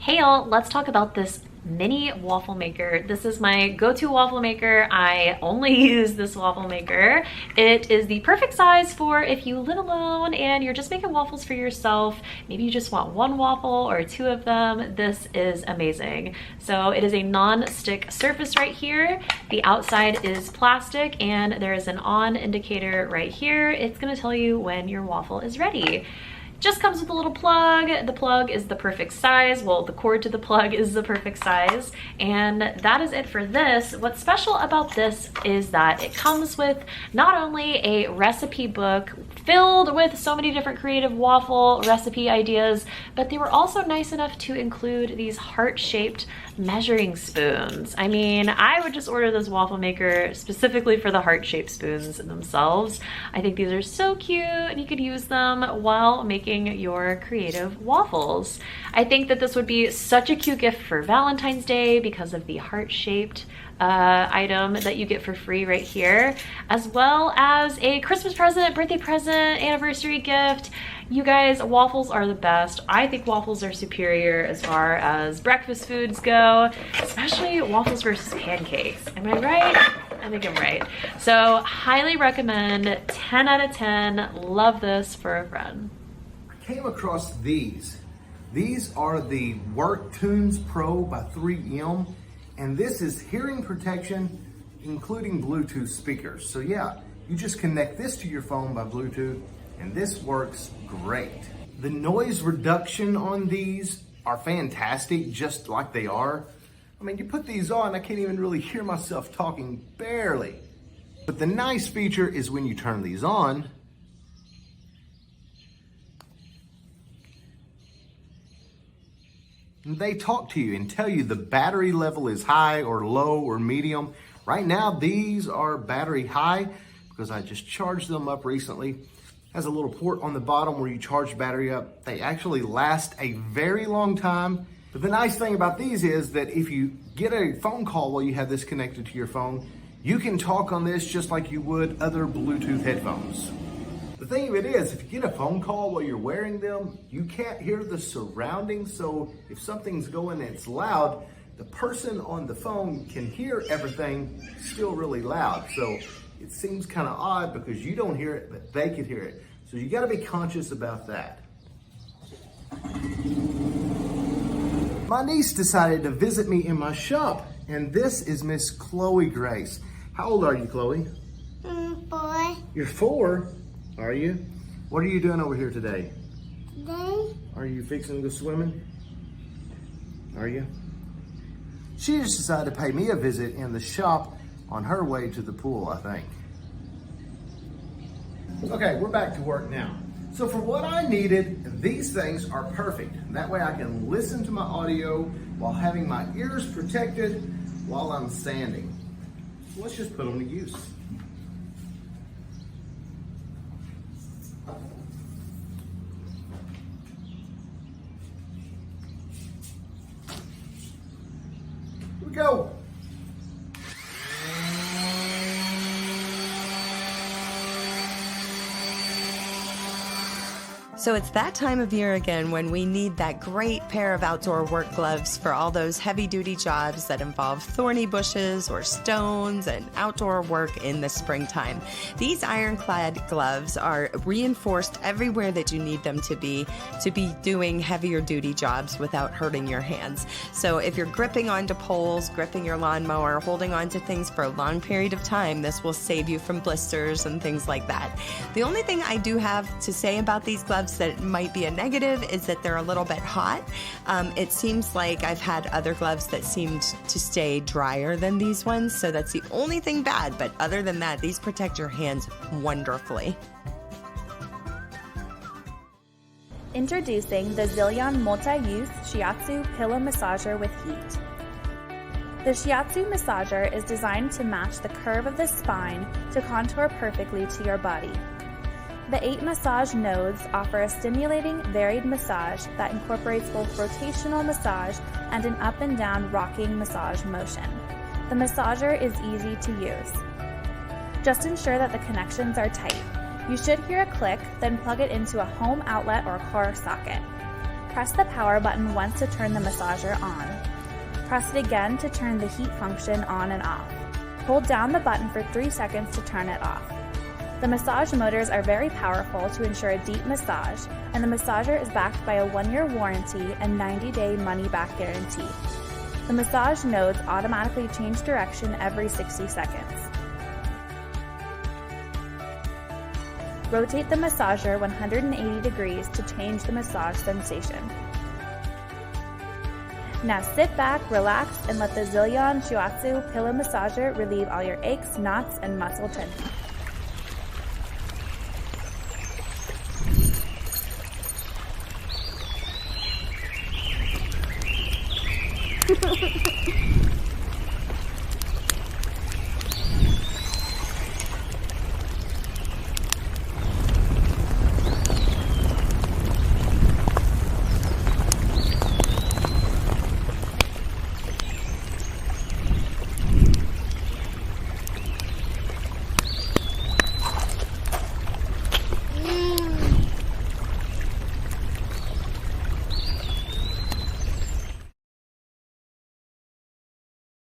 Hey y'all, let's talk about this mini waffle maker. This is my go-to waffle maker. I only use this waffle maker. It is the perfect size for if you live alone and you're just making waffles for yourself. Maybe you just want one waffle or two of them. This is amazing. So it is a non-stick surface right here. The outside is plastic and there is an on indicator right here. It's gonna tell you when your waffle is ready. Just comes with a little plug. The plug is the perfect size. Well, the cord to the plug is the perfect size. And that is it for this. What's special about this is that it comes with not only a recipe book filled with so many different creative waffle recipe ideas, but they were also nice enough to include these heart-shaped measuring spoons. I mean, I would just order this waffle maker specifically for the heart-shaped spoons themselves. I think these are so cute and you could use them while making your creative waffles. I think that this would be such a cute gift for Valentine's Day because of the heart-shaped item that you get for free right here, as well as a Christmas present, birthday present, anniversary gift. You guys, waffles are the best. I think waffles are superior as far as breakfast foods go, especially waffles versus pancakes. Am I right? I think I'm right. So highly recommend, 10 out of 10. Love this for a friend. I came across these. These are the Work Tunes Pro by 3M, and this is hearing protection, including Bluetooth speakers. So yeah, you just connect this to your phone by Bluetooth, and this works great. The noise reduction on these are fantastic, just like they are. I mean, you put these on, I can't even really hear myself talking, barely. But the nice feature is when you turn these on, they talk to you and tell you the battery level is high or low or medium. Right now, these are battery high because I just charged them up recently. Has a little port on the bottom where you charge the battery up. They actually last a very long time. But the nice thing about these is that if you get a phone call while you have this connected to your phone, you can talk on this just like you would other Bluetooth headphones. The thing of it is, if you get a phone call while you're wearing them, you can't hear the surroundings. So if something's going and it's loud, the person on the phone can hear everything still really loud. So it seems kind of odd because you don't hear it, but they can hear it. So you got to be conscious about that. My niece decided to visit me in my shop, and this is Miss Chloe Grace. How old are you, Chloe? 4. You're 4? Are you? What are you doing over here today? Today? Are you fixing to go swimming? Are you? She just decided to pay me a visit in the shop on her way to the pool, I think. Okay, we're back to work now. So for what I needed, these things are perfect. That way I can listen to my audio while having my ears protected while I'm sanding. Let's just put them to use. Here we go. So it's that time of year again when we need that great pair of outdoor work gloves for all those heavy-duty jobs that involve thorny bushes or stones and outdoor work in the springtime. These Ironclad gloves are reinforced everywhere that you need them to be doing heavier duty jobs without hurting your hands. So if you're gripping onto poles, gripping your lawnmower, holding onto things for a long period of time, this will save you from blisters and things like that. The only thing I do have to say about these gloves that might be a negative is that they're a little bit hot. It seems like I've had other gloves that seemed to stay drier than these ones, so that's the only thing bad, but other than that, these protect your hands wonderfully. Introducing the Zillion Multi-Use Shiatsu Pillow Massager with Heat. The Shiatsu massager is designed to match the curve of the spine to contour perfectly to your body. The 8 massage nodes offer a stimulating, varied massage that incorporates both rotational massage and an up and down rocking massage motion. The massager is easy to use. Just ensure that the connections are tight. You should hear a click, then plug it into a home outlet or car socket. Press the power button once to turn the massager on. Press it again to turn the heat function on and off. Hold down the button for 3 seconds to turn it off. The massage motors are very powerful to ensure a deep massage, and the massager is backed by a 1-year warranty and 90-day money-back guarantee. The massage nodes automatically change direction every 60 seconds. Rotate the massager 180 degrees to change the massage sensation. Now sit back, relax, and let the Zillion Shiatsu Pillow Massager relieve all your aches, knots, and muscle tension.